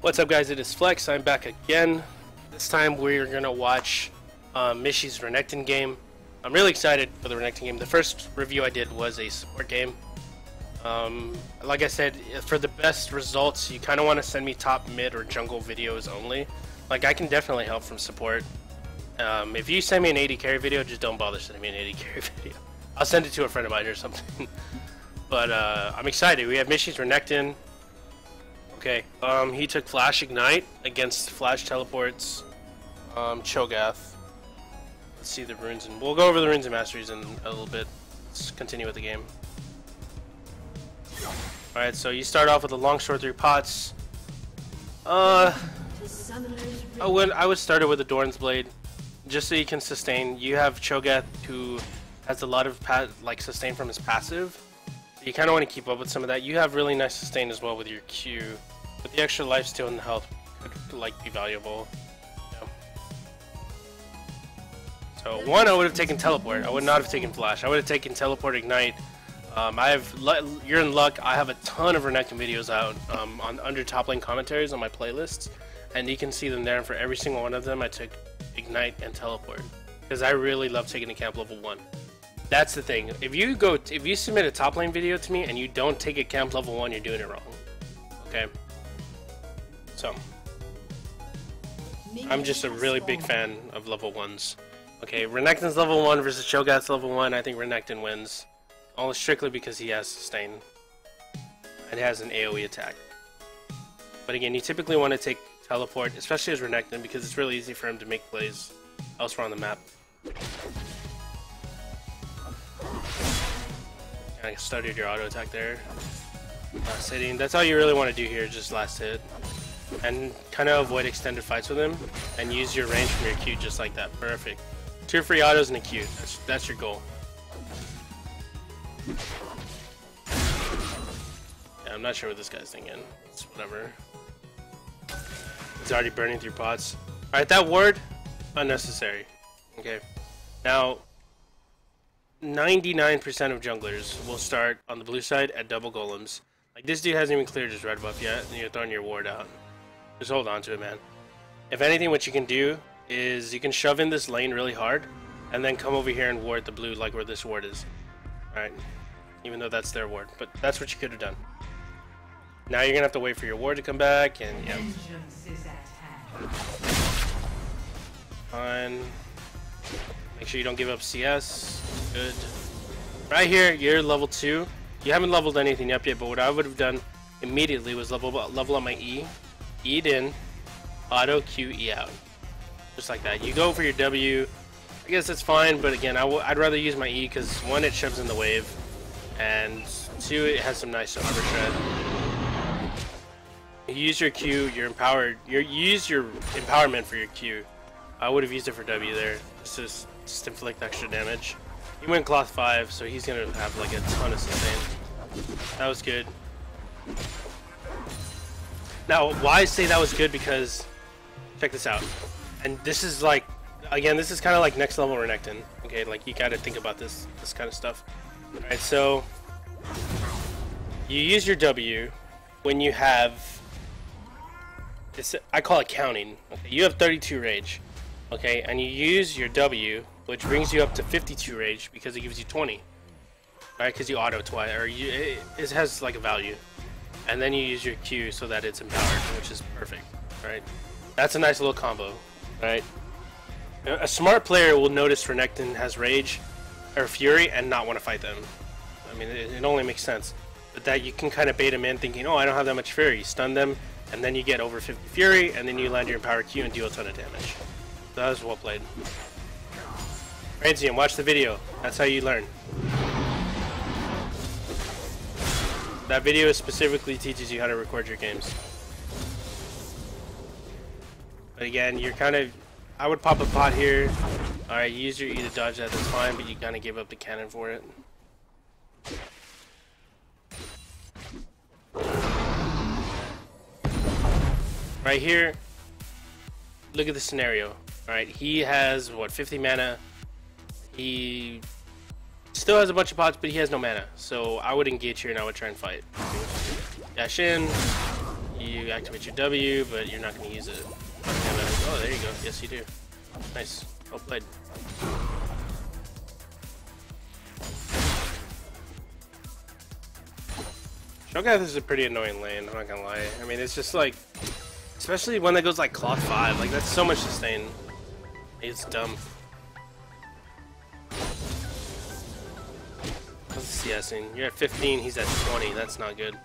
What's up, guys? It is Flex. I'm back again. This time we're gonna watch Mishy's Renekton game. I'm really excited for the Renekton game. The first review I did was a support game. Like I said, for the best results, you kind of want to send me top, mid, or jungle videos only. Like, I can definitely help from support. If you send me an AD carry video, just don't bother sending me an AD carry video. I'll send it to a friend of mine or something. But I'm excited. We have Mishy's Renekton. Okay, he took Flash Ignite against Flash Teleports Cho'Gath. Let's see the runes, and we'll go over the runes and masteries in a little bit. Let's continue with the game. Alright, so you start off with a long sword through pots. I would start it with a Doran's Blade, just so you can sustain. You have Cho'Gath, who has a lot of sustain from his passive. You kind of want to keep up with some of that. You have really nice sustain as well with your Q. But the extra lifesteal and health could be valuable. Yeah. So one, I would have taken Teleport. I would not have taken Flash. I would have taken Teleport Ignite. You're in luck. I have a ton of Renekton videos out under top lane commentaries on my playlists, and you can see them there. And for every single one of them, I took Ignite and Teleport because I really love taking the camp level 1. That's the thing. If you submit a top lane video to me and you don't take it camp level 1, you're doing it wrong. Okay. So I'm just a really big fan of level 1s. Okay, Renekton's level 1 versus Cho'Gath's level 1. I think Renekton wins. All strictly because he has sustain and has an AoE attack. But again, you typically want to take Teleport, especially as Renekton, because it's really easy for him to make plays elsewhere on the map. I started your auto attack there. Last hitting. That's all you really want to do here, just last hit. And kind of avoid extended fights with him and use your range from your Q just like that. Perfect. 2 free autos and a Q. That's your goal. Yeah, I'm not sure what this guy's thinking. It's whatever. He's already burning through pots. Alright, that ward, unnecessary. Okay. Now, 99% of junglers will start on the blue side at double golems. Like, this dude hasn't even cleared his red buff yet, and you're throwing your ward out. Just hold on to it, man. If anything, what you can do is you can shove in this lane really hard, and then come over here and ward the blue like where this ward is. Alright. Even though that's their ward. But that's what you could have done. Now you're gonna have to wait for your ward to come back, and yeah. Fine. Make sure you don't give up CS. Good. Right here, you're level 2. You haven't leveled anything up yet, but what I would have done immediately was level up my E. E'd in. Auto Q E out. Just like that. You go for your W. I guess that's fine, but again, I'd rather use my E because 1, it shoves in the wave, and 2, it has some nice armor shred. You use your Q, you're empowered. You use your empowerment for your Q. I would have used it for W there, just to inflict extra damage. He went cloth 5, so he's gonna have like a ton of sustain. That was good. Now, why I say that was good, because check this out. And this is like, again, this is kind of like next level Renekton. Okay, like you gotta think about this kind of stuff. Alright, so you use your W when you have this, I call it counting. Okay, you have 32 rage. Okay, and you use your W, which brings you up to 52 rage because it gives you 20. Right, because you auto twice, or it has like a value. And then you use your Q so that it's empowered, which is perfect. Right, that's a nice little combo. Right. A smart player will notice Renekton has Rage or Fury and not want to fight them. I mean, it only makes sense. But that you can kind of bait them in thinking, oh, I don't have that much Fury. You stun them, and then you get over 50 Fury, and then you land your Empower Q and deal a ton of damage. So that was well played. Ranzium, watch the video. That's how you learn. That video specifically teaches you how to record your games. But again, you're kind of... I would pop a pot here. Alright, use your E to dodge that, that's fine, but you kind of give up the cannon for it. Right here, look at the scenario. Alright, he has, what, 50 mana. He still has a bunch of pots, but he has no mana. So I would engage here and I would try and fight. Dash in, You activate your W, but you're not going to use it. Oh, there you go. Yes, you do. Nice. Well played. Cho'Gath is a pretty annoying lane, I'm not gonna lie. I mean, it's just like, especially one that goes like cloth 5, like that's so much sustain. It's dumb. How's the CSing? You're at 15, he's at 20, that's not good.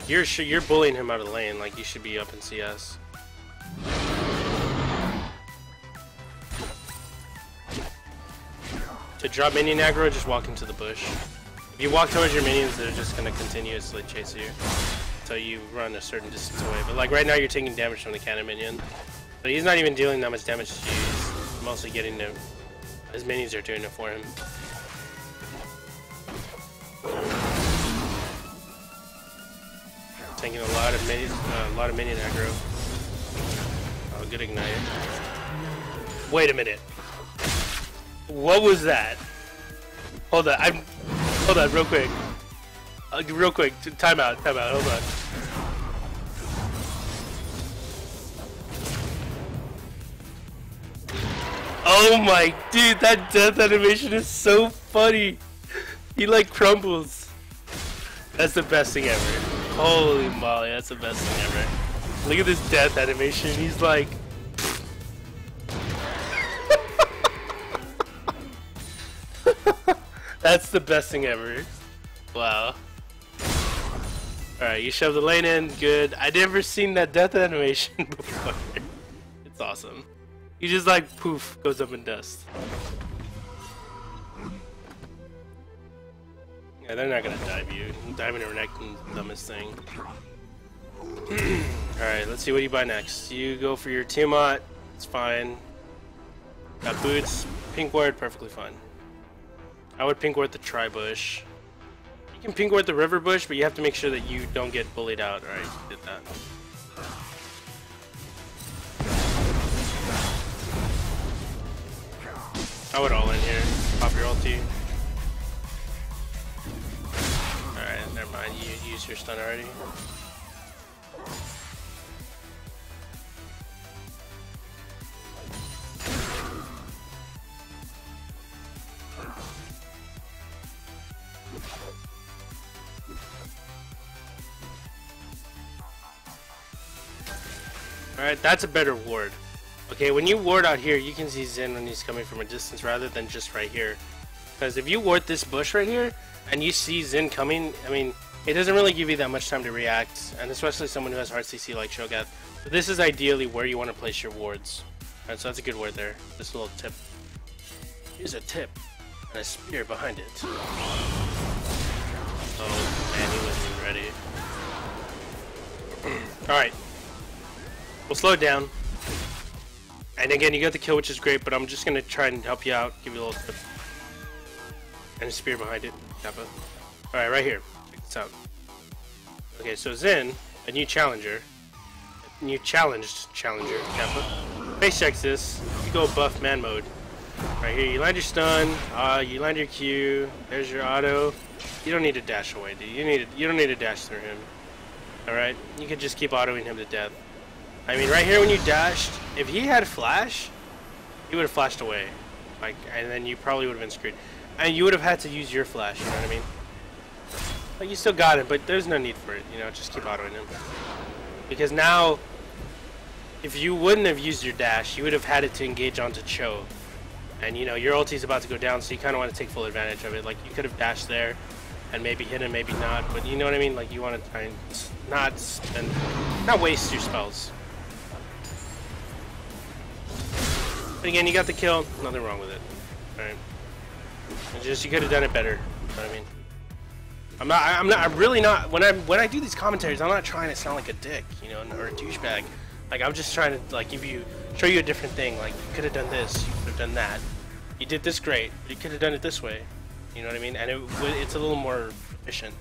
You're bullying him out of the lane, like you should be up in CS. To drop minion aggro, just walk into the bush. If you walk towards your minions, they're just gonna continuously chase you until you run a certain distance away. But like right now, you're taking damage from the cannon minion, but he's not even dealing that much damage to you. He's mostly getting the his minions are doing it for him. Taking a lot of minion aggro. Oh, good ignite. Wait a minute. What was that? Hold on, hold on, real quick. Real quick, time out, hold on. Oh my, dude, that death animation is so funny. He like crumbles. That's the best thing ever. Holy moly, that's the best thing ever. Look at this death animation, he's like... That's the best thing ever. Wow. Alright, you shove the lane in, good. I never seen that death animation before. It's awesome. You just like poof, goes up in dust. Yeah, they're not gonna dive you. Diving a Renekton's the dumbest thing. Alright, let's see what you buy next. You go for your Tiamat, it's fine. Got boots, pink ward, perfectly fine. I would pink ward the tri-bush. You can pink ward the river bush, but you have to make sure that you don't get bullied out. Alright, you did that. I would all in here. Pop your ulti. Alright, never mind. You used your stun already. Alright, that's a better ward. Okay, when you ward out here, you can see Xin when he's coming from a distance rather than just right here. Because if you ward this bush right here, and you see Xin coming, I mean, it doesn't really give you that much time to react, and especially someone who has hard CC like Cho'Gath. So this is ideally where you want to place your wards. Alright, so that's a good ward there. This little tip. Here's a tip, and a spear behind it. Oh man, he wasn't even ready. Alright. We'll slow it down. And again, you got the kill, which is great, but I'm just gonna try and help you out, give you a little tip. And a spear behind it, Kappa. Alright, right here. Check this out. Okay, so Xin, a new challenger. New challenged challenger, Kappa. Base checks this. You go buff man mode. Right here, you land your stun, you land your Q, there's your auto. You don't need to dash away, dude. You don't need to dash through him. Alright? You can just keep autoing him to death. I mean, right here when you dashed, if he had flash, he would have flashed away. Like, and then you probably would have been screwed. And you would have had to use your flash, you know what I mean? But you still got it, but there's no need for it, you know, just keep autoing him. Because now, if you wouldn't have used your dash, you would have had it to engage onto Cho. And you know, your ulti's about to go down, so you kind of want to take full advantage of it. Like, you could have dashed there, and maybe hit him, maybe not, but you know what I mean? Like, you want to try and not waste your spells. But again, you got the kill, nothing wrong with it. Alright. Just, you could have done it better, you know what I mean? I'm really not, when I do these commentaries, I'm not trying to sound like a dick, you know, or a douchebag. Like, I'm just trying to, like, show you a different thing. Like, you could have done this, you could have done that. You did this great, but you could have done it this way. You know what I mean? And it's a little more efficient.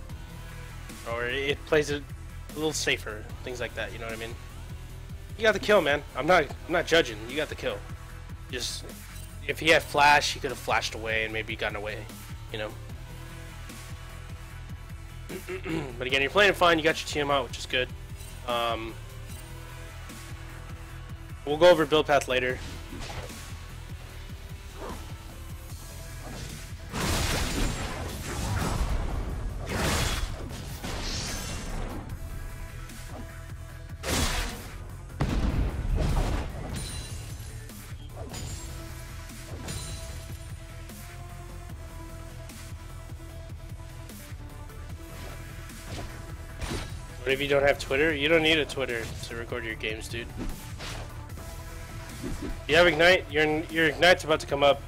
Or it plays it a little safer, things like that, you know what I mean? You got the kill, man. I'm not judging, you got the kill. Just, if he had flash, he could have flashed away and maybe gotten away, you know? But again, you're playing fine, you got your team out, which is good. We'll go over build path later. What if you don't have Twitter? You don't need a Twitter to record your games, dude. You have Ignite? Your Ignite's about to come up.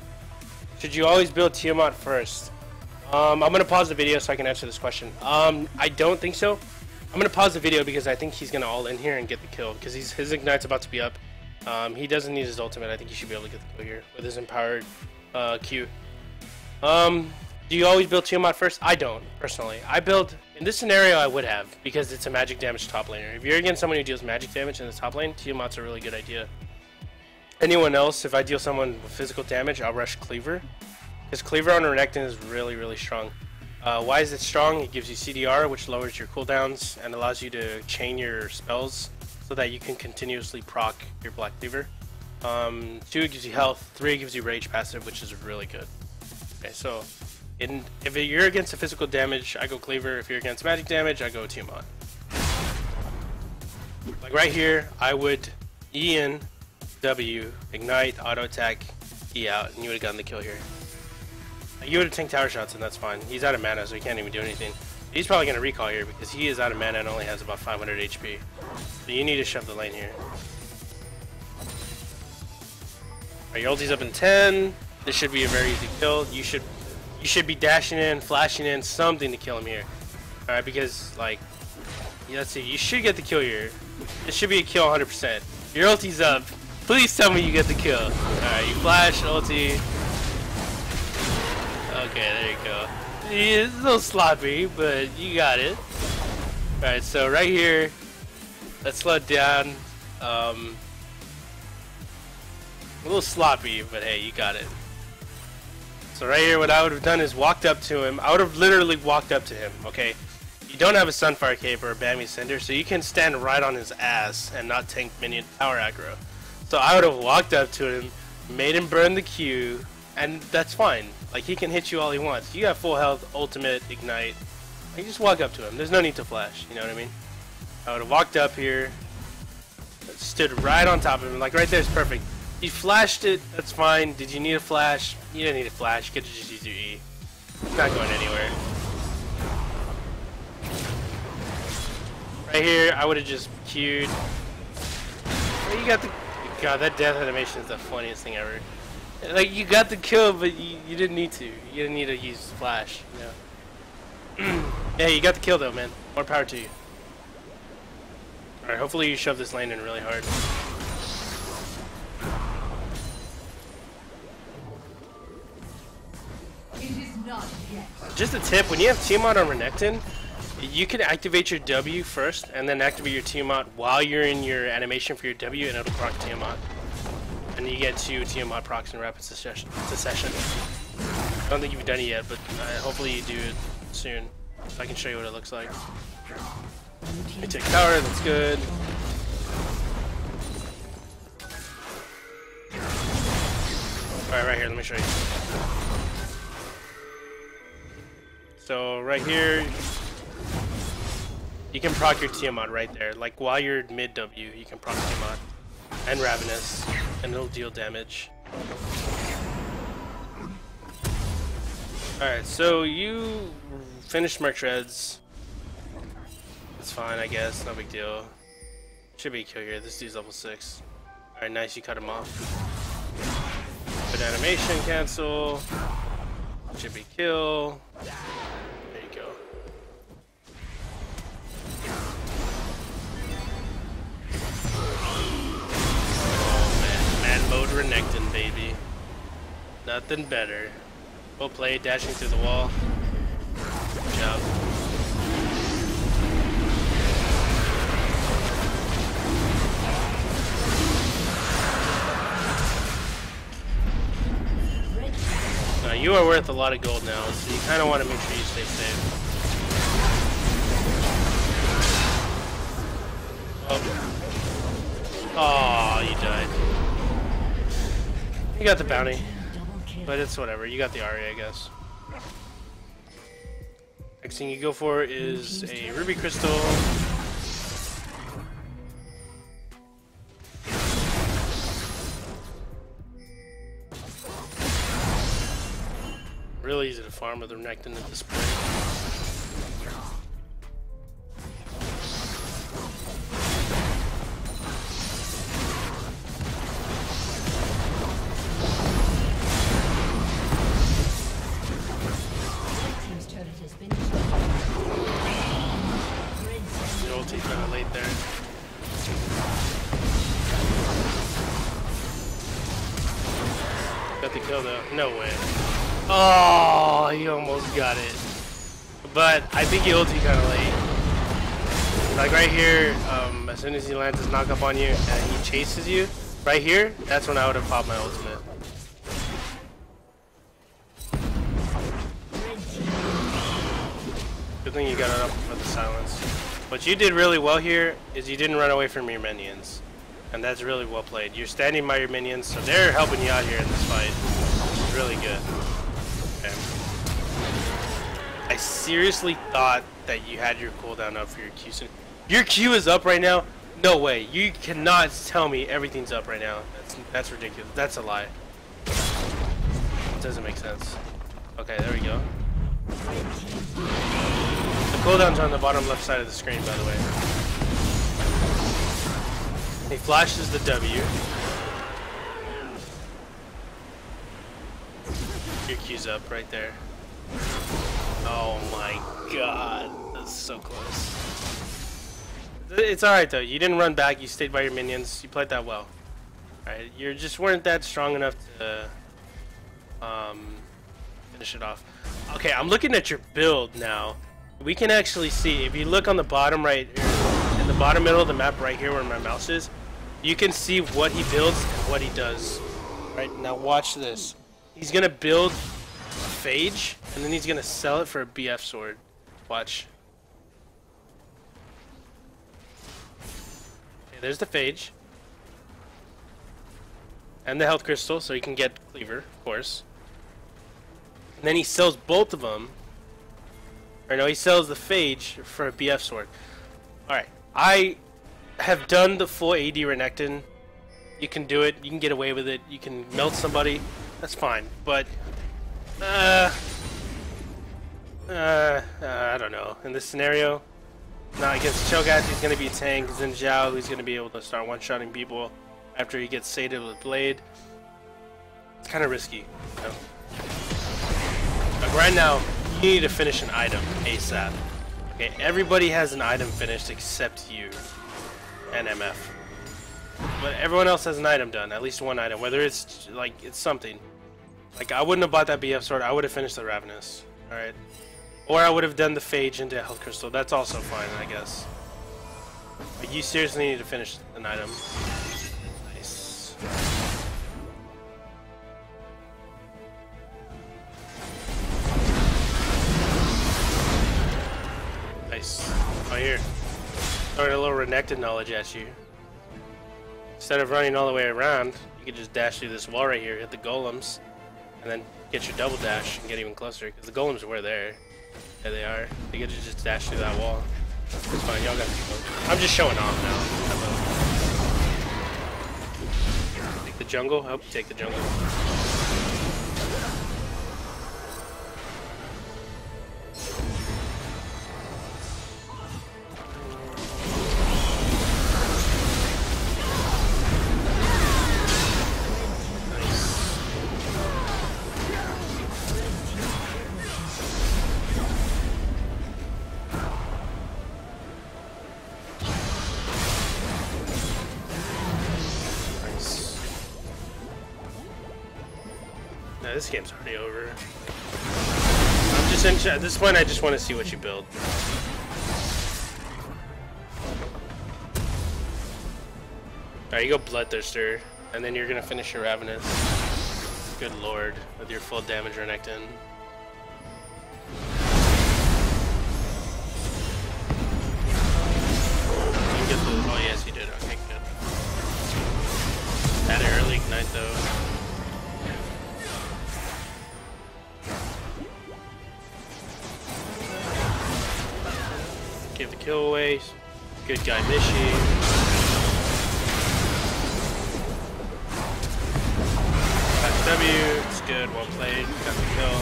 Should you always build Tiamat first? I'm gonna pause the video so I can answer this question. I don't think so. I'm gonna pause the video because I think he's gonna all in here and get the kill because his Ignite's about to be up. He doesn't need his ultimate. I think he should be able to get the kill here with his empowered Q. Do you always build Tiamat first? I don't, personally. I build, in this scenario I would have, because it's a magic damage top laner. If you're against someone who deals magic damage in the top lane, Tiamat's a really good idea. Anyone else, if I deal someone with physical damage, I'll rush Cleaver. Because Cleaver on Renekton is really, really strong. Why is it strong? It gives you CDR, which lowers your cooldowns and allows you to chain your spells so that you can continuously proc your Black Cleaver. 2, it gives you health. 3, it gives you rage passive, which is really good. Okay, so if you're against a physical damage, I go Cleaver. If you're against magic damage, I go Tiamat. Like right here, I would E in, W, Ignite, auto attack, E out, and you would have gotten the kill here. You would have tanked tower shots, and that's fine. He's out of mana, so he can't even do anything. He's probably going to recall here because he is out of mana and only has about 500 HP. So you need to shove the lane here. Alright, your ulti's up in 10. This should be a very easy kill. You should be dashing in, flashing in, something to kill him here. Alright, because, like, let's see, you should get the kill here. This should be a kill 100%. Your ulti's up. Please tell me you get the kill. Alright, you flash, ulti. Okay, there you go. It's a little sloppy, but you got it. Alright, so right here, let's slow it down. A little sloppy, but hey, you got it. So right here, what I would have done is walked up to him. I would have literally walked up to him, okay? You don't have a Sunfire Cape or a Bambi Cinder, so you can stand right on his ass and not tank minion power aggro. So I would have walked up to him, made him burn the Q, and that's fine. Like, he can hit you all he wants. You have full health, ultimate, ignite. You just walk up to him. There's no need to flash, you know what I mean? I would have walked up here, stood right on top of him. Like, right there is perfect. He flashed it, that's fine. Did you need a flash? You didn't need a flash. You could just use your E. It's not going anywhere. Right here, I would have just queued. You got the... God, that death animation is the funniest thing ever. Like, you got the kill, but you didn't need to. You didn't need to use flash, you know. Yeah, you got the kill though, man. More power to you. Alright, hopefully you shove this lane in really hard. Just a tip, when you have Tiamat on Renekton, you can activate your W first, and then activate your Tiamat while you're in your animation for your W, and it'll proc Tiamat. And you get 2 Tiamat procs in rapid succession. I don't think you've done it yet, but hopefully you do it soon. So I can show you what it looks like. We take tower, that's good. Alright, right here, let me show you. So right here, you can proc your Tiamat right there. Like while you're mid W, you can proc Tiamat and Ravenous, and it'll deal damage. Alright, so you finished Merc Treads. It's fine, I guess, no big deal. Should be a kill here. This dude's level 6. Alright, nice, you cut him off. Good animation, cancel. Should be kill. There you go. Oh man, man mode Renekton, baby. Nothing better. Well played, dashing through the wall. Good job. You are worth a lot of gold now, so you kind of want to make sure you stay safe. help. Oh, you died. You got the bounty. But it's whatever. You got the Ari, I guess. Next thing you go for is a ruby crystal. Really easy to farm with the Renekton at this point. The ulti's kind of late there. Got the kill though. No way. Oh, he almost got it. But I think he ulti kind of late. Like right here, as soon as he lands his knock up on you and he chases you, right here, that's when I would have popped my ultimate. Good thing you got it up for the silence. What you did really well here is you didn't run away from your minions. And that's really well played. You're standing by your minions, so they're helping you out here in this fight. It's really good. Okay. I seriously thought that you had your cooldown up for your Q. Your Q is up right now? No way. You cannot tell me everything's up right now. That's ridiculous. That's a lie. It doesn't make sense. Okay, there we go. The cooldown's on the bottom left side of the screen, by the way. He flashes the W. Your Q's up right there. Oh my god. That's so close. It's alright though. You didn't run back. You stayed by your minions. You played that well. Alright. You just weren't that strong enough to finish it off. Okay, I'm looking at your build now. We can actually see, if you look on the bottom right here, in the bottom middle of the map right here where my mouse is, you can see what he builds and what he does. Right, now watch this. He's gonna build a Phage, and then he's gonna sell it for a BF sword. Watch. Okay, there's the Phage. And the health crystal, so you can get Cleaver, of course. And then he sells both of them. Or no, he sells the Phage for a BF sword. Alright, I have done the full AD Renekton. You can do it, you can get away with it, you can melt somebody, that's fine. But, I don't know. In this scenario, not against Cho'Gath, he's going to be a tank. He's in Zhao, who's going to be able to start one-shotting people after he gets sated with Blade. It's kind of risky, you know? Like right now, you need to finish an item ASAP. Okay, everybody has an item finished except you and MF. But everyone else has an item done, at least one item, whether it's like it's something. Like I wouldn't have bought that BF sword, I would have finished the Ravenous. Alright. Or I would have done the Phage into Health Crystal, that's also fine, I guess. But you seriously need to finish an item. Nice. Nice. Oh, here. Throwing a little Renekton knowledge at you. Instead of running all the way around, you can just dash through this wall right here, hit the golems, and then get your double dash and get even closer, because the golems were there. There they are. You could just dash through that wall. It's fine, y'all got people. I'm just showing off now. Take the jungle? Oh, take the jungle. This game's already over. I'm just at this point. I just want to see what you build. Alright, you go Bloodthirster, and then you're gonna finish your Ravenous. Good lord, with your full damage Renekton. You can get the. Oh yes, you do. though. Give the kill away. Good guy, Mishi. Back W. It's good. Well played. Got the kill.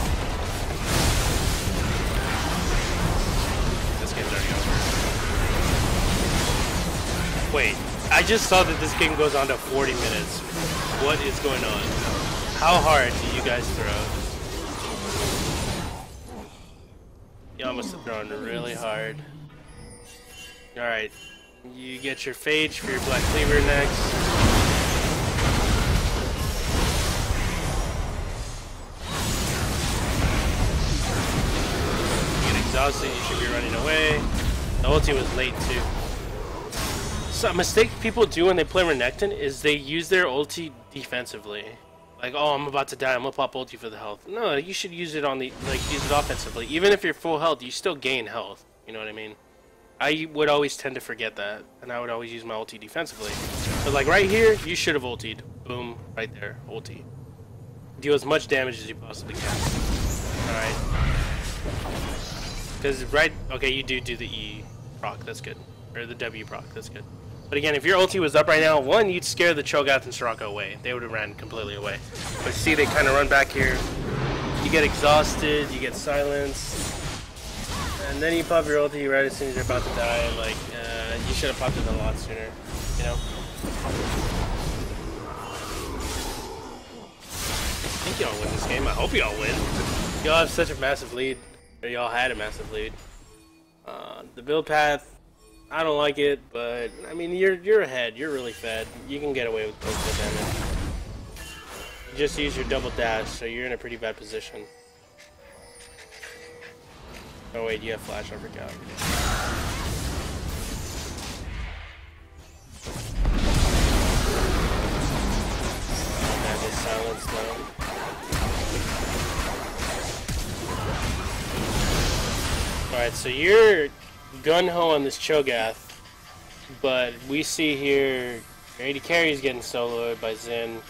This game's already over. Wait. I just saw that this game goes on to 40 minutes. What is going on? How hard do you guys throw? Y'all must have thrown really hard. Alright. You get your Phage for your Black Cleaver next. You get exhausted, you should be running away. The ulti was late too. So a mistake people do when they play Renekton is they use their ulti defensively. Like, oh, I'm about to die, I'm gonna pop ulti for the health. No, you should use it on the, like, use it offensively. Even if you're full health, you still gain health. You know what I mean? I would always tend to forget that, and I would always use my ulti defensively. But like right here, you should have ultied. Boom, right there, ulti. Deal as much damage as you possibly can. Alright. Because okay, you do the E proc, that's good. Or the W proc, that's good. But again, if your ulti was up right now, one, you'd scare the Cho'Gath and Soraka away. They would have ran completely away. But see, they kind of run back here. You get exhausted, you get silenced. And then you pop your ulti right as soon as you're about to die. Like, you should have popped it a lot sooner, you know? I think y'all win this game. I hope y'all win. Y'all have such a massive lead. Or y'all had a massive lead. The build path, I don't like it, but I mean, you're ahead. You're really fed. You can get away with most damage. You just use your double dash, so you're in a pretty bad position. Oh wait, you have flash, I forgot. Oh man, this silence though. Alright, so you're gun-ho on this Cho'Gath, but we see here your AD carry is getting soloed by Xin.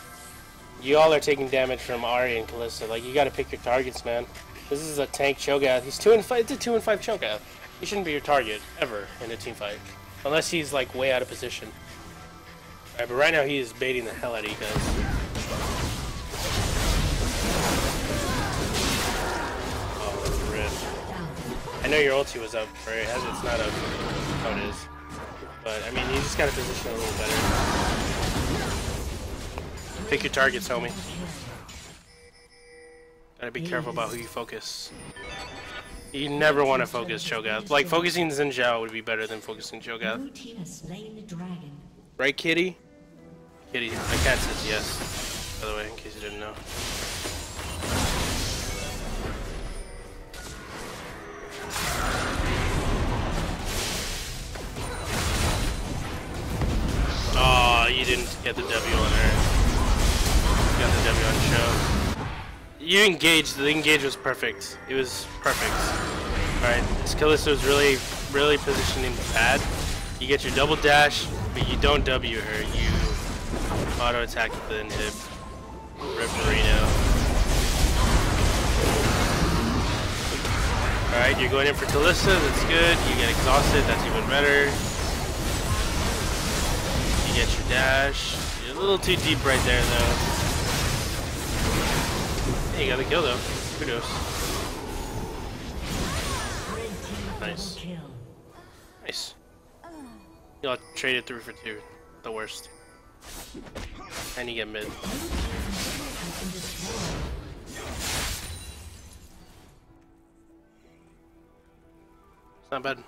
Y'all are taking damage from Ahri and Kalista. Like, you gotta pick your targets, man. This is a tank Cho'Gath. He's 2-5. It's a 2-5 Cho'Gath. He shouldn't be your target ever in a team fight, unless he's like way out of position. Alright, but right now he is baiting the hell out of you guys. Oh, rip. I know your ulti was up, right? It's not up. Oh, it is. But I mean, you just gotta position a little better. Pick your targets, homie. Gotta be careful about who you focus. You never want to focus Cho'Gath. Like, focusing Xin Zhao would be better than focusing Cho'Gath. Right, Kitty? Kitty, my cat says yes, by the way, in case you didn't know. Oh, you didn't get the W on her. You got the W on Cho. You engaged. The engage was perfect. It was perfect. Alright, this Kalista was really positioning bad. You get your double dash, but you don't W her. You auto attack with the inhib. Rip Marino. Alright, you're going in for Kalista. That's good. You get exhausted. That's even better. You get your dash. You're a little too deep right there, though. Hey, you got the kill though. Kudos. Nice. Nice. Y'all traded 3 for 2. The worst. And you get mid. It's not bad.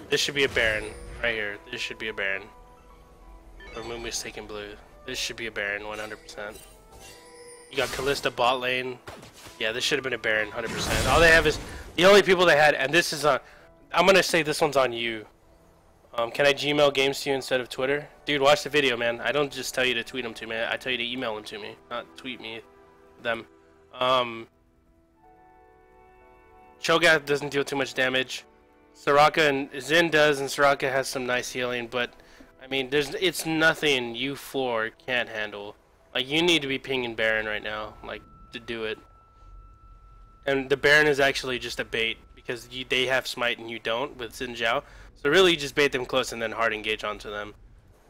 This should be a Baron, right here. This should be a Baron. Mumu's taking blue. This should be a Baron, 100%. You got Kalista bot lane. Yeah, this should have been a Baron, 100%. All they have is the only people they had, and this is on. I'm gonna say this one's on you. Can I Gmail games to you instead of Twitter? Dude, watch the video, man. I don't just tell you to tweet them to me. I tell you to email them to me, not tweet me them. Cho'Gath doesn't deal too much damage. Soraka and Xin does, and Soraka has some nice healing, but I mean, it's nothing you floor can't handle. Like, you need to be pinging Baron right now, like, to do it. And the Baron is actually just a bait, because they have smite and you don't with Xin Zhao. So really, you just bait them close and then hard engage onto them.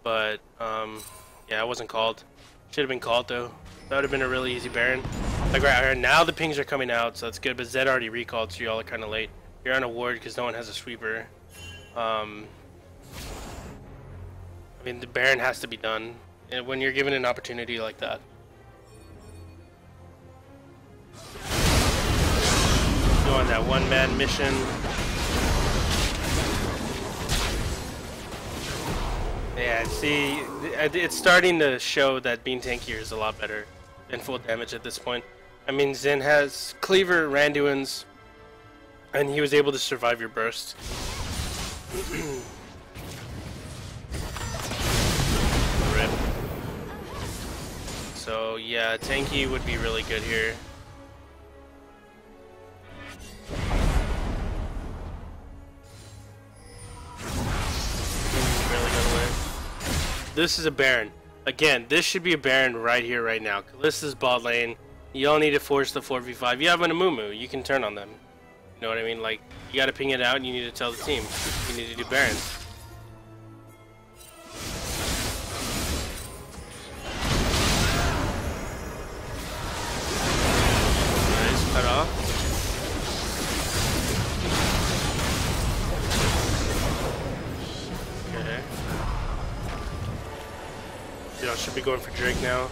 But, yeah, it wasn't called. Should have been called, though. That would have been a really easy Baron. Like, right now the pings are coming out, so that's good, but Zed already recalled, so y'all are kind of late. You're on a ward because no one has a sweeper. I mean, the Baron has to be done when you're given an opportunity like that. Go on that one-man mission. Yeah, see, it's starting to show that being tankier is a lot better than full damage at this point. I mean, Xin has Cleaver, Randuin's, and he was able to survive your burst. Rip. So yeah, tanky would be really good here. Really gonna win. This is a Baron. Again, this should be a Baron right here, right now. Kalista's bot lane. You all need to force the 4v5. You have an Amumu. You can turn on them. You know what I mean? Like, you gotta ping it out and you need to tell the team. You need to do Barons. Nice, cut off. Okay. Y'all should be going for Drake now.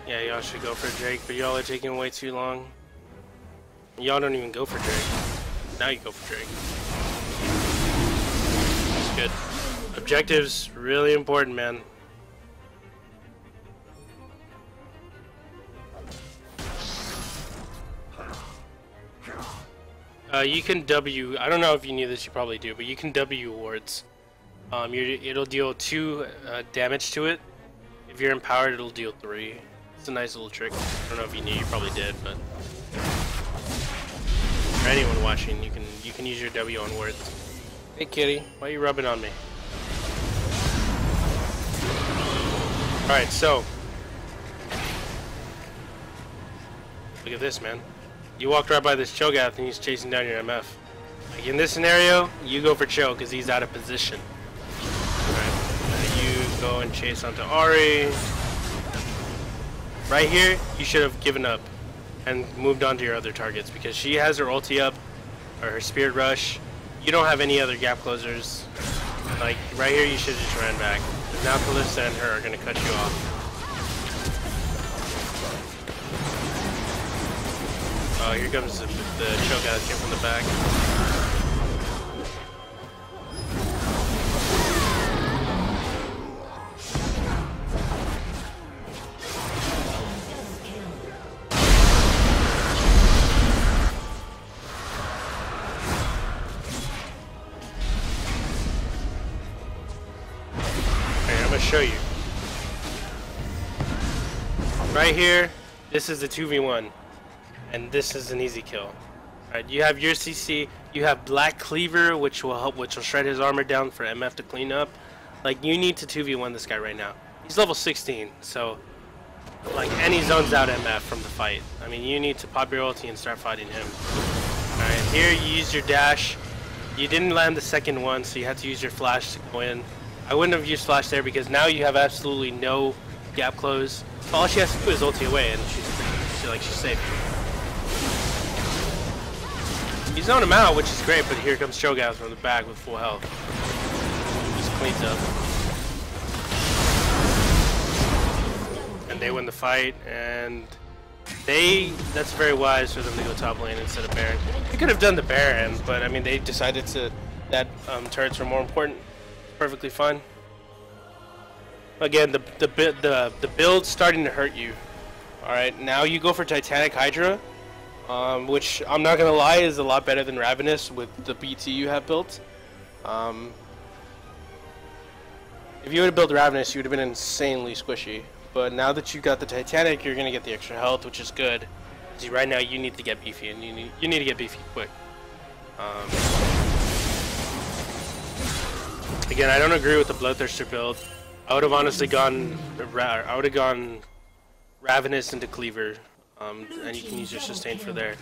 Yeah, y'all should go for Drake, but y'all are taking way too long. Y'all don't even go for Drake. Now you go for Drake. That's good. Objectives, really important, man. You can W, I don't know if you knew this, you probably do, but you can W wards. It'll deal 2 damage to it. If you're empowered, it'll deal 3. It's a nice little trick. I don't know if you knew, you probably did, but for anyone watching, you can use your W on wards. Hey kitty, why are you rubbing on me? Alright, so look at this, man. You walked right by this Cho'Gath and he's chasing down your MF. Like in this scenario, you go for Cho because he's out of position. Alright, you go and chase onto Ahri. Right here, you should have given up and moved on to your other targets because she has her ulti up, or her Spirit Rush. You don't have any other gap closers. Like, right here, you should have just ran back. Now Kalista and her are going to cut you off. Oh, here comes the Cho'Gath here from the back. Show you right here. This is the 2v1 and this is an easy kill. Alright, you have your CC, you have Black Cleaver which will shred his armor down for MF to clean up. Like, you need to 2v1 this guy right now. He's level 16, so like, any zones out MF from the fight. I mean, you need to pop your ulti and start fighting him. Alright, here you use your dash. You didn't land the second one, so you had to use your flash to go in. I wouldn't have used flash there because now you have absolutely no gap close. All she has to do is ulti away and she's safe. You zone him out, which is great, but here comes Cho'Gath from the back with full health. Just cleans up. And they win the fight, and that's very wise for them to go top lane instead of Baron. They could have done the Baron, but I mean, they decided to that turrets are more important. Perfectly fine. Again, the build's starting to hurt you. All right, now you go for Titanic Hydra, which I'm not gonna lie is a lot better than Ravenous with the BT you have built. If you would have built Ravenous, you would have been insanely squishy. But now that you got the Titanic, you're gonna get the extra health, which is good. See, right now you need to get beefy, and you need to get beefy quick. Again, I don't agree with the Bloodthirster build. I would have honestly gone. I would have gone Ravenous into Cleaver, and you can use your sustain for there.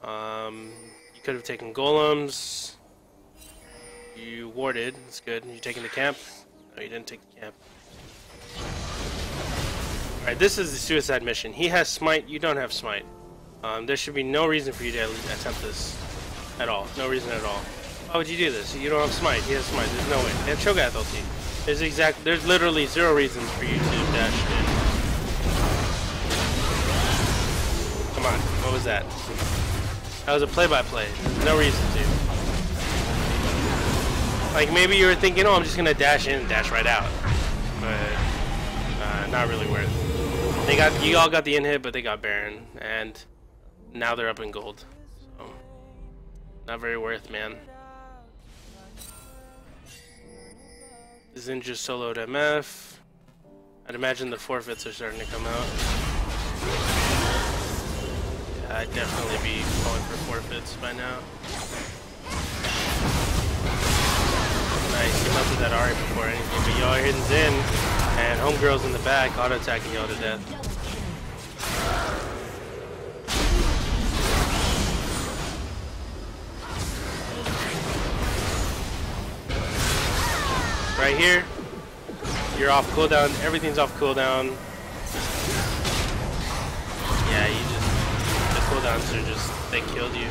You could have taken Golems. You warded. That's good. You taking the camp? No, you didn't take the camp. All right, this is the suicide mission. He has smite. You don't have smite. There should be no reason for you to attempt this at all. No reason at all. Why would you do this? You don't have smite. He has smite. There's no way. They have Cho'Gath ulti. There's literally zero reasons for you to dash in. Come on. What was that? That was a play-by-play. No reason to. Like maybe you were thinking, oh, I'm just gonna dash in and dash right out. But not really worth. You all got the in-hit, but they got Baron, and now they're up in gold. So not very worth, man. Xin just soloed MF. I'd imagine the forfeits are starting to come out. Yeah, I'd definitely be going for forfeits by now. Nice, he melted that Ari before anything, but y'all are hitting Xin, and Homegirl's in the back, auto-attacking y'all to death. Right here, you're off cooldown. Everything's off cooldown. Yeah, the cooldowns are just, they killed you.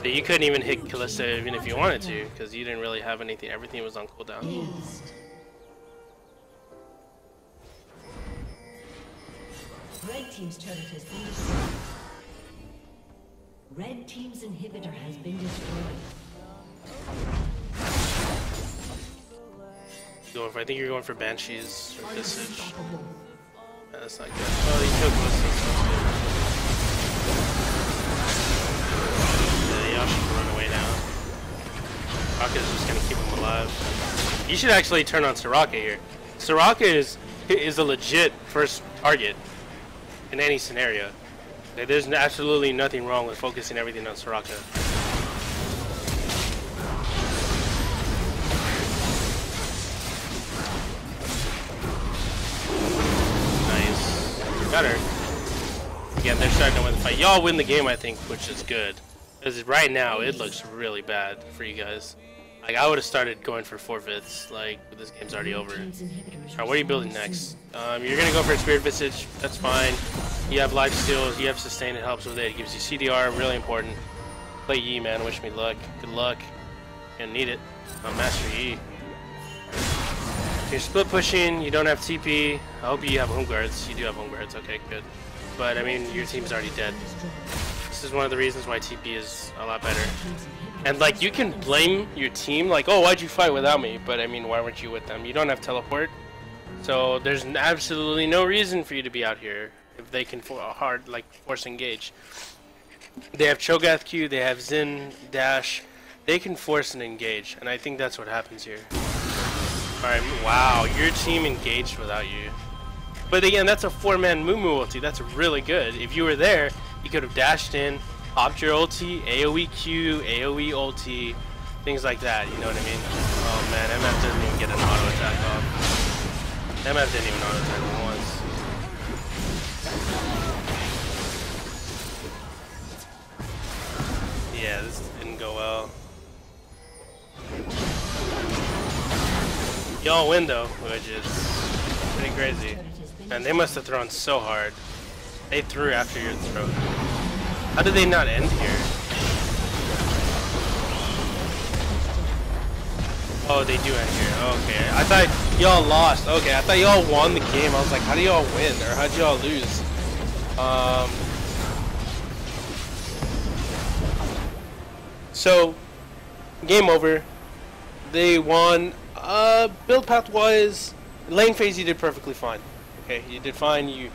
So you couldn't even hit Kalista even if you wanted to, because you didn't really have anything. Everything was on cooldown. Red team's turret has been destroyed. Red team's inhibitor has been destroyed. I think you're going for Banshees or Visage. Yeah, that's not good. Oh, you killed Kalista. Yeah, y'all should run away now. Soraka's just gonna keep him alive. You should actually turn on Soraka here. Soraka is a legit first target in any scenario. There's absolutely nothing wrong with focusing everything on Soraka. Got her. Again, they're starting to win the fight. Y'all win the game, I think, which is good. Because right now, it looks really bad for you guys. Like, I would have started going for forfeits, like, but this game's already over. Alright, what are you building next? You're gonna go for a Spirit Visage. That's fine. You have life steals, you have sustain, it helps with it. It gives you CDR, really important. Play Yi, man. Wish me luck. Good luck. You're gonna need it. Master Yi. You're split pushing, you don't have TP. I hope you have home guards. You do have home guards, okay, good. But I mean, your team's already dead. This is one of the reasons why TP is a lot better. And like, you can blame your team, like, oh, why'd you fight without me? But I mean, why weren't you with them? You don't have teleport. So there's absolutely no reason for you to be out here if they can force engage. They have Cho'Gath Q, they have Xin, Dash. They can force and engage, and I think that's what happens here. Alright, wow, your team engaged without you. But again, that's a 4-man Mumu ulti. That's really good. If you were there, you could have dashed in, popped your ulti, AoE Q, AoE ulti, things like that, you know what I mean? Oh man, MF doesn't even get an auto attack off. MF didn't even auto attack him once. Yeah, this didn't go well. Y'all win though, which is pretty crazy. And they must have thrown so hard. They threw after your throw. How did they not end here? Oh, they do end here. Okay. I thought y'all lost. Okay, I thought y'all won the game. I was like, how do y'all win? Or how'd y'all lose? So, game over. They won. Build path wise, lane phase you did perfectly fine. Okay, you did fine. You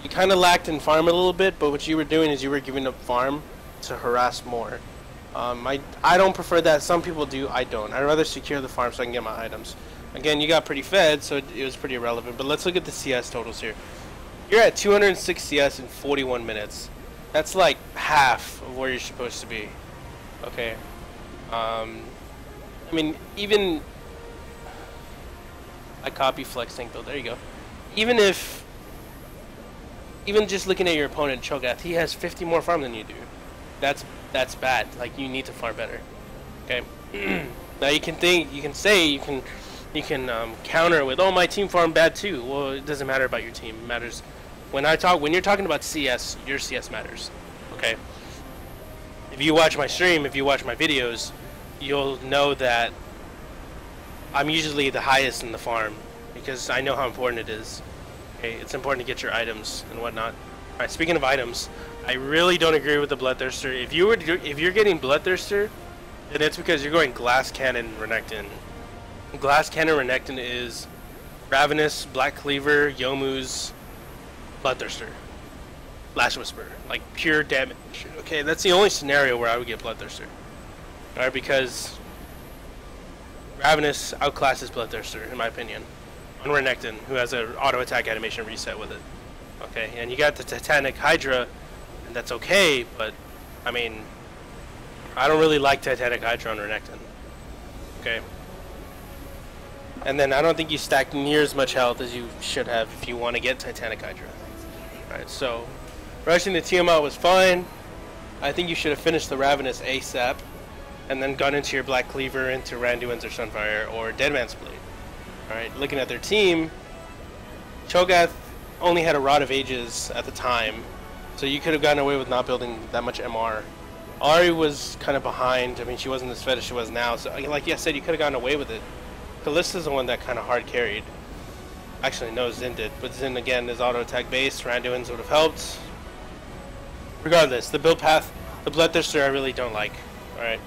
kind of lacked in farm a little bit, but what you were doing is you were giving up farm to harass more. I don't prefer that. Some people do. I don't. I'd rather secure the farm so I can get my items. Again, you got pretty fed, so it was pretty irrelevant. But let's look at the CS totals here. You're at 206 CS in 41 minutes. That's like half of where you're supposed to be. Okay. I mean, even I copy flex tank build. There you go. Even just looking at your opponent, Cho'Gath, he has 50 more farm than you do. That's bad. Like, you need to farm better. Okay. Now you can counter with, oh, my team farmed bad too. Well, it doesn't matter about your team. It matters when you're talking about CS, your CS matters. Okay. If you watch my stream, if you watch my videos, you'll know that I'm usually the highest in the farm because I know how important it is. Okay, it's important to get your items and whatnot. All right, speaking of items, I really don't agree with the Bloodthirster. If you're getting Bloodthirster, then it's because you're going Glass Cannon Renekton. Glass Cannon Renekton is Ravenous, Black Cleaver, Youmuu's Bloodthirster. Lash Whisper, like pure damage. Okay, that's the only scenario where I would get Bloodthirster. Alright, because Ravenous outclasses Bloodthirster, in my opinion. On Renekton, who has an auto attack animation reset with it. Okay, and you got the Titanic Hydra, and that's okay, but I mean, I don't really like Titanic Hydra on Renekton. Okay. And then I don't think you stack near as much health as you should have if you want to get Titanic Hydra. Alright, so rushing the team out was fine. I think you should have finished the Ravenous ASAP and then gone into your Black Cleaver, into Randuin's or Sunfire or Deadman's Blade. Alright, looking at their team, Cho'Gath only had a Rod of Ages at the time, so you could have gotten away with not building that much MR. Ahri was kind of behind. I mean, she wasn't as fed as she was now, so like I said, you could have gotten away with it. Kallista's the one that kind of hard carried. Actually, no, Xin did, but Xin again is auto attack based. Randuin's would have helped. Regardless, the build path, the Bloodthirster, I really don't like. Alright.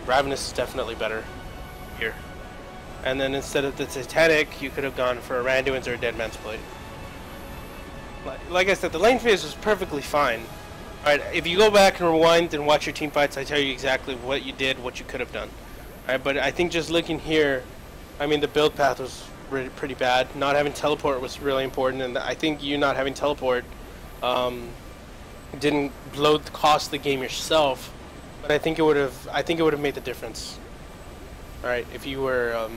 Ravenous is definitely better here. And then instead of the Titanic, you could have gone for a Randuin's or a Deadman's Blade. Like I said, the lane phase was perfectly fine. Alright, if you go back and rewind and watch your team fights, I tell you exactly what you did, what you could have done. Alright, but I think just looking here, I mean, the build path was pretty bad. Not having teleport was really important, and I think you not having teleport didn't cost the game yourself, but I think it would have made the difference. All right, if you were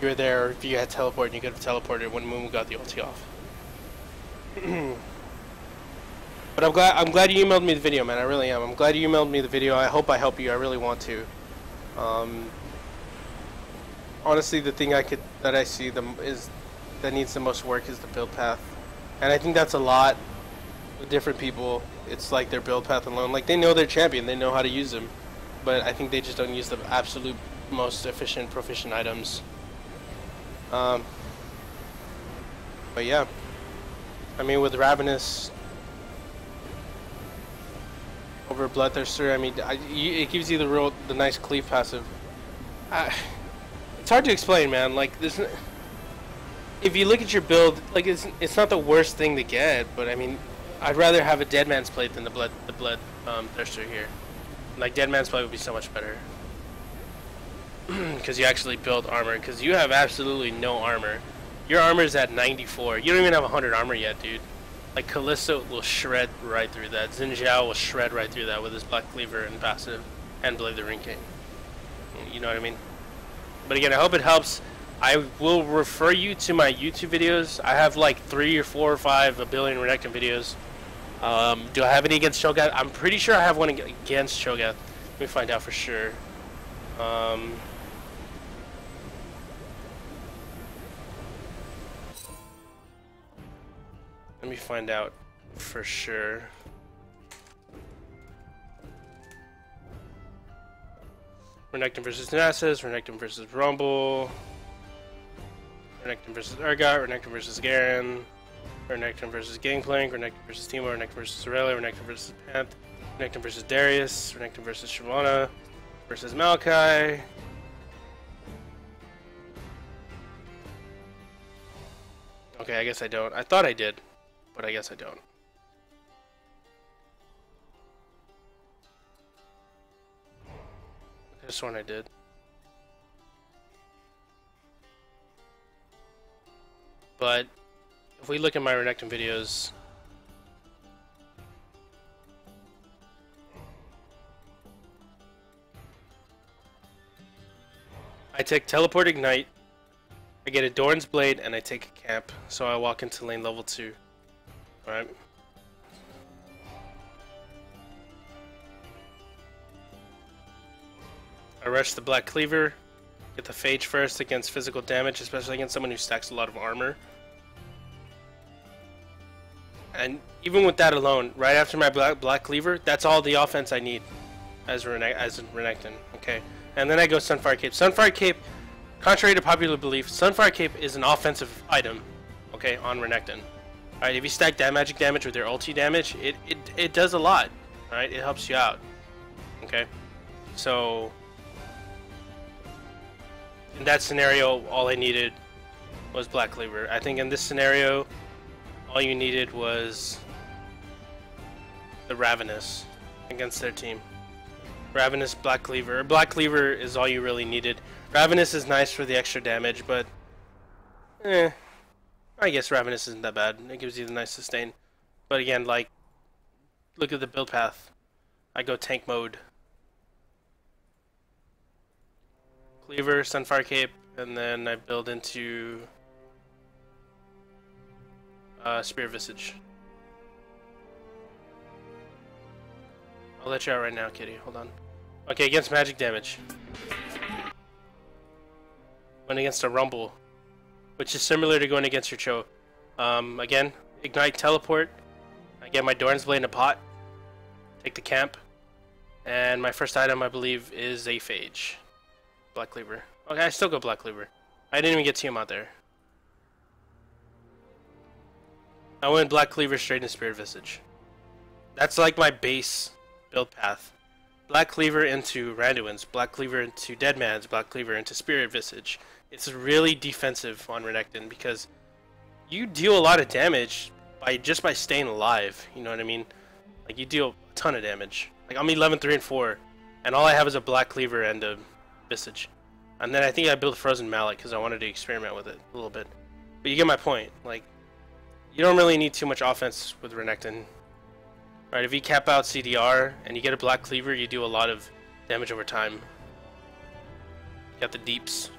there, or if you had teleport and you could have teleported when Moon got the ulti off. But I'm glad you emailed me the video, man. I really am. I'm glad you emailed me the video. I hope I help you. I really want to. Honestly, the thing that I see that needs the most work is the build path, and I think that's a lot with different people. It's like their build path alone. Like, they know their champion, they know how to use them, but I think they just don't use the absolute most efficient, proficient items. But yeah, I mean, with Ravenous over Bloodthirster, I mean, it gives you the nice cleave passive. It's hard to explain, man. Like, if you look at your build, like, it's not the worst thing to get, but I mean, I'd rather have a Deadman's Plate than the Bloodthirster here. Like, Deadman's Plate would be so much better. Because you actually build armor, because you have absolutely no armor. Your armor is at 94. You don't even have 100 armor yet, dude. Like, Kalista will shred right through that. Xin Zhao will shred right through that with his Black Cleaver and passive, and Blade the Ring King. You know what I mean? But again, I hope it helps. I will refer you to my YouTube videos. I have like 3 or 4 or 5 a billion Renekton videos. Do I have any against Cho'Gath? I'm pretty sure I have one against Cho'Gath. Let me find out for sure. Let me find out for sure. Renekton versus Nasus, Renekton versus Rumble, Renekton versus Urgot, Renekton versus Garen, Renekton versus Gangplank, Renekton versus Teemo, Renekton versus Aurelia, Renekton versus Panth, Renekton versus Darius, Renekton versus Shyvana, versus Maokai. Okay, I guess I don't. I thought I did, but I guess I don't. This one I did. But if we look at my Renekton videos, I take Teleport Ignite, I get a Doran's Blade, and I take a camp, so I walk into lane level 2. Alright. I rush the Black Cleaver, get the Phage first against physical damage, especially against someone who stacks a lot of armor. And even with that alone, right after my Black Cleaver, that's all the offense I need as Renekton. Okay, and then I go Sunfire Cape. Sunfire Cape, contrary to popular belief, Sunfire Cape is an offensive item, okay, on Renekton. Alright, if you stack that magic damage with your ulti damage, it does a lot. Alright, it helps you out. Okay, so in that scenario, all I needed was Black Cleaver. I think in this scenario, all you needed was the Ravenous against their team. Ravenous, Black Cleaver. Black Cleaver is all you really needed. Ravenous is nice for the extra damage, but I guess Ravenous isn't that bad. It gives you the nice sustain. But again, like, look at the build path. I go tank mode. Cleaver, Sunfire Cape, and then I build into Spear Visage. I'll let you out right now, kitty. Hold on. Okay, against magic damage. Went against a Rumble, which is similar to going against your Cho. Again, Ignite, Teleport. I get my Doran's Blade in a pot. Take the camp. And my first item, I believe, is a Phage. Black Cleaver. Okay, I still go Black Cleaver. I didn't even get Team out there. I went Black Cleaver straight into Spirit Visage. That's like my base build path. Black Cleaver into Randuin's, Black Cleaver into Deadman's, Black Cleaver into Spirit Visage. It's really defensive on Renekton because you deal a lot of damage just by staying alive. You know what I mean? Like, you deal a ton of damage. Like, I'm 11, 3, and 4, and all I have is a Black Cleaver and a Visage. And then I think I built Frozen Mallet because I wanted to experiment with it a little bit. But you get my point. Like, you don't really need too much offense with Renekton. Right, if you cap out CDR and you get a Black Cleaver, you do a lot of damage over time. You got the deeps.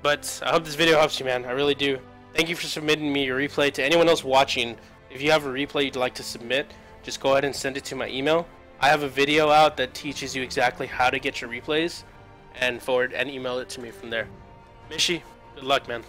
But I hope this video helps you, man. I really do. Thank you for submitting me your replay. To anyone else watching, if you have a replay you'd like to submit, just go ahead and send it to my email. I have a video out that teaches you exactly how to get your replays and forward and email it to me from there. Mishi, good luck, man.